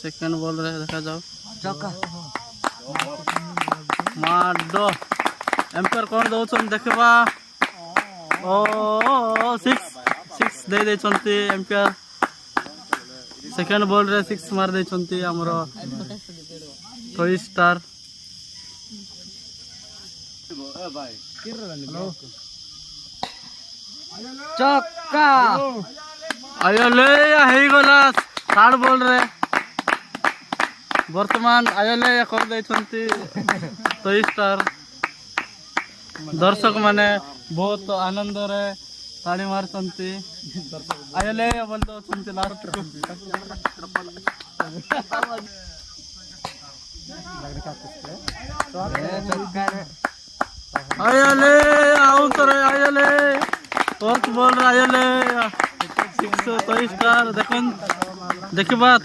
second ball रे देखा जाओ चौका माडो एम्पायर कौन दौन देखा ओ सिक्स दे देछंती एम्पायर सेकेंड बॉल रे 6 मार देछंती हमर टॉय स्टार चौका आयले हे गला थर्ड बॉल रे वर्तमान आयले कर देछंती टॉय स्टार दर्शक माने बहुत आनंद रे ताड़ी मारछंती आयले बोल दछंती लास्ट आयले आउट रे आयले फोर्थ बॉल रे आयले 6 टॉय स्टार देखन देखबा